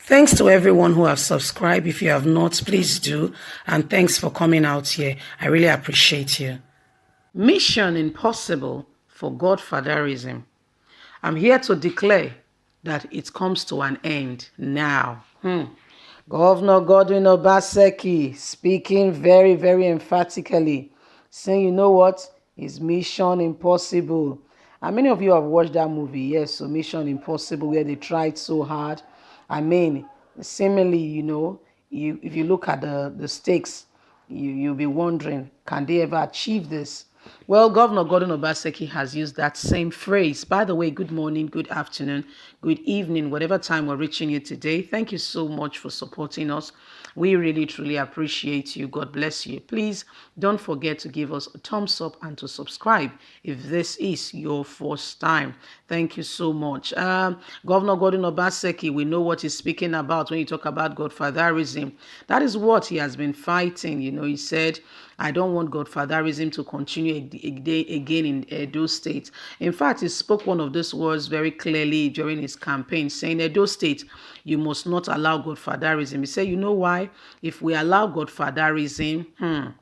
Thanks to everyone who have subscribed. If you have not, please do. And thanks for coming out here. I really appreciate you. Mission impossible for Godfatherism. I'm here to declare that it comes to an end now. Governor Godwin Obaseki speaking very, very emphatically, saying, you know what? It's Mission Impossible. And many of you have watched that movie, yes, so Mission Impossible, where they tried so hard. I mean, seemingly, if you look at the stakes, you'll be wondering, can they ever achieve this? Well, Governor Gordon Obaseki has used that same phrase. By the way, good morning, good afternoon, good evening, whatever time we're reaching you today. Thank you so much for supporting us. We really, truly appreciate you. God bless you. Please don't forget to give us a thumbs up and to subscribe if this is your first time. Thank you so much. Governor Gordon Obaseki, we know what he's speaking about when you talk about Godfatherism. That is what he has been fighting. He said, I don't want Godfatherism to continue again in Edo State. In fact, he spoke one of those words very clearly during his campaign, saying, Edo State, you must not allow Godfatherism. He said, you know why? If we allow Godfatherism,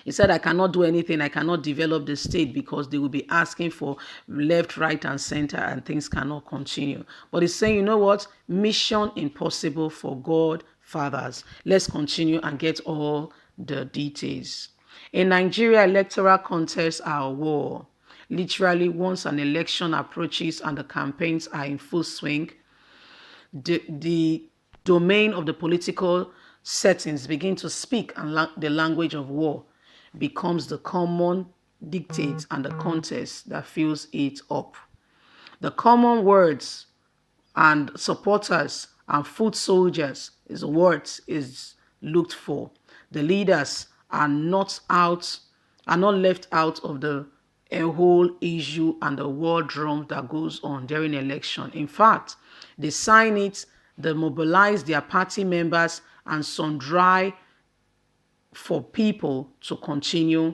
he said, I cannot do anything. I cannot develop the state because they will be asking for left, right, and center, and things cannot continue. But he's saying, you know what? Mission impossible for God fathers. Let's continue and get all the details. In Nigeria, electoral contests are a war. Literally, once an election approaches and the campaigns are in full swing, the domain of the political settings begin to speak, and the language of war becomes the common dictate and the contest that fills it up. The common words and supporters and foot soldiers is what is looked for. The leaders are not left out of the whole issue and the war drum that goes on during election. In fact, they sign it, they mobilize their party members and sundry for people to continue,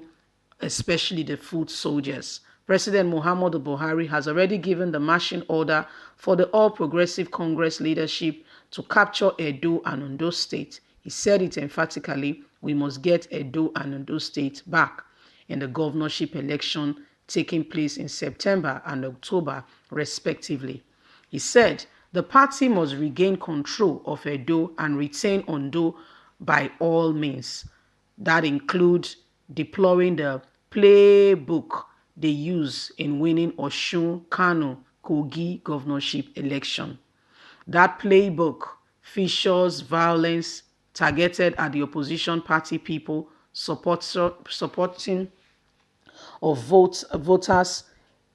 especially the foot soldiers. President Muhammadu Buhari has already given the marching order for the All Progressive Congress leadership to capture Edo and Ondo State. He said it emphatically, we must get Edo and Ondo State back in the governorship election taking place in September and October, respectively. He said the party must regain control of Edo and retain Ondo by all means. That includes deploying the playbook they use in winning Osun, Kano, Kogi governorship election. That playbook features violence targeted at the opposition party people, supporting of voters,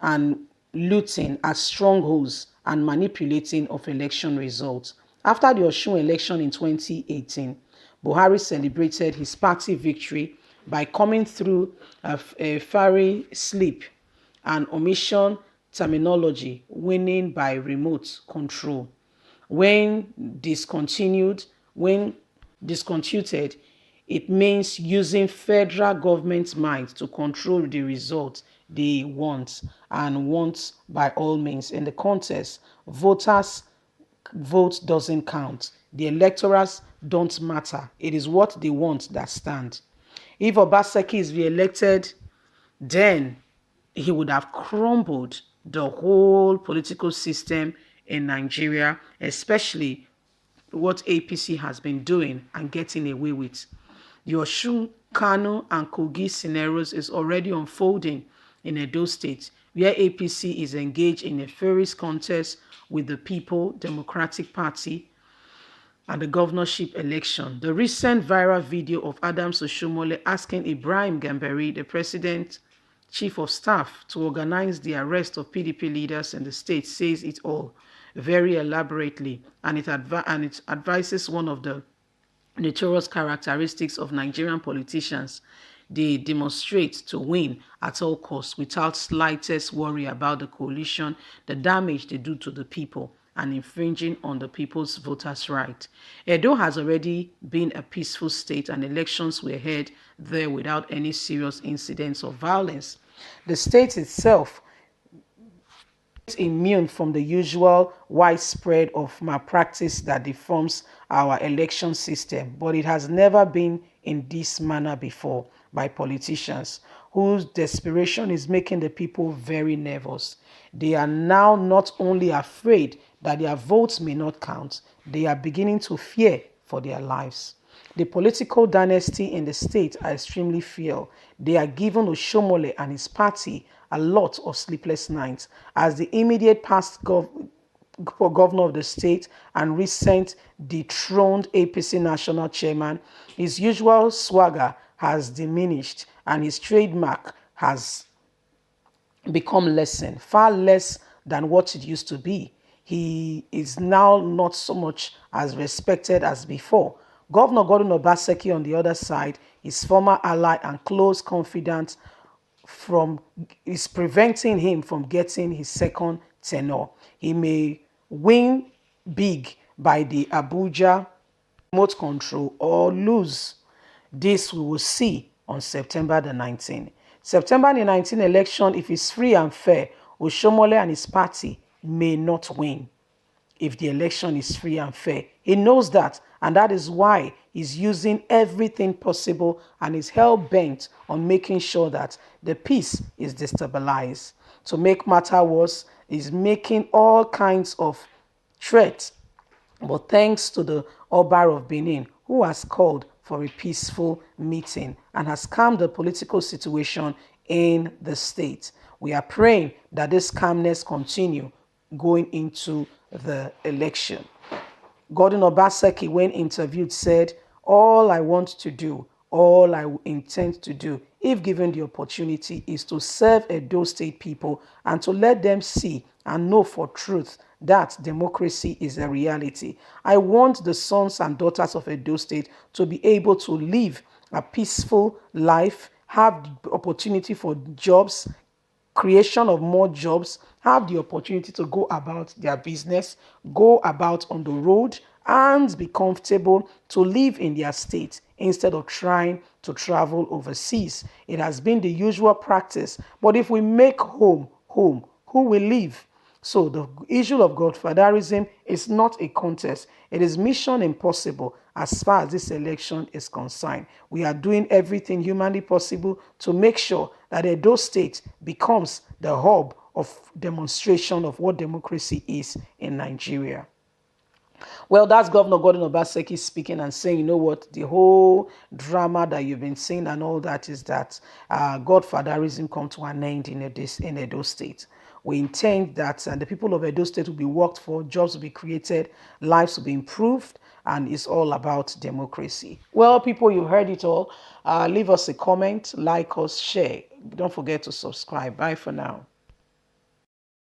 and looting at strongholds and manipulating of election results. After the Osun election in 2018, Buhari celebrated his party victory by coming through a fiery sleep and omission terminology, winning by remote control. When discontinued, it means using federal government might to control the results they want, and want by all means. In the contest, voters' vote doesn't count. The electorals don't matter. It is what they want that stands. If Obaseki is re-elected, then he would have crumbled the whole political system in Nigeria, especially what APC has been doing and getting away with. The Osun, Kano, and Kogi scenarios is already unfolding in Edo State, where APC is engaged in a furious contest with the People Democratic Party and the governorship election. The recent viral video of Adams Oshiomhole asking Ibrahim Gambari, the president chief of staff, to organize the arrest of PDP leaders in the state says it all very elaborately, and it advises one of the notorious characteristics of Nigerian politicians. They demonstrate to win at all costs without slightest worry about the coalition, the damage they do to the people, and infringing on the people's voters' right. Edo has already been a peaceful state and elections were held there without any serious incidents of violence. The state itself immune from the usual widespread of malpractice that deforms our election system, but it has never been in this manner before by politicians whose desperation is making the people very nervous. They are now not only afraid that their votes may not count, they are beginning to fear for their lives. The political dynasty in the state are extremely fear. They are giving Oshiomhole and his party a lot of sleepless nights as the immediate past governor of the state and recent dethroned APC national chairman, his usual swagger has diminished and his trademark has become lessened, far less than what it used to be. He is now not so much as respected as before. Governor Gordon Obaseki, on the other side, his former ally and close confidant, is preventing him from getting his second tenure. He may win big by the Abuja remote control or lose. This we will see on September the 19th. September the 19th election, if it's free and fair, Oshiomhole and his party may not win if the election is free and fair. He knows that, and that is why he's using everything possible and is hell-bent on making sure that the peace is destabilized. To make matter worse, he's making all kinds of threats, but thanks to the Oba of Benin, who has called for a peaceful meeting and has calmed the political situation in the state. We are praying that this calmness continue going into the election. Gordon Obaseki, when interviewed, said, all I want to do, all I intend to do, if given the opportunity, is to serve Edo State people and to let them see and know for truth that democracy is a reality. I want the sons and daughters of Edo State to be able to live a peaceful life, have the opportunity for jobs, creation of more jobs, have the opportunity to go about their business, go about on the road, and be comfortable to live in their state instead of trying to travel overseas. It has been the usual practice. But if we make home, home, who will live? So the issue of Godfatherism is not a contest. It is mission impossible as far as this election is concerned. We are doing everything humanly possible to make sure that Edo State becomes the hub of demonstration of what democracy is in Nigeria. Well, that's Governor Gordon Obaseki speaking and saying, you know what, the whole drama that you've been seeing and all that is that Godfatherism come to an end in Edo State. We intend that the people of Edo State will be worked for, jobs will be created, lives will be improved, and it's all about democracy. Well, people, you heard it all. Leave us a comment, like us, share. Don't forget to subscribe. Bye for now.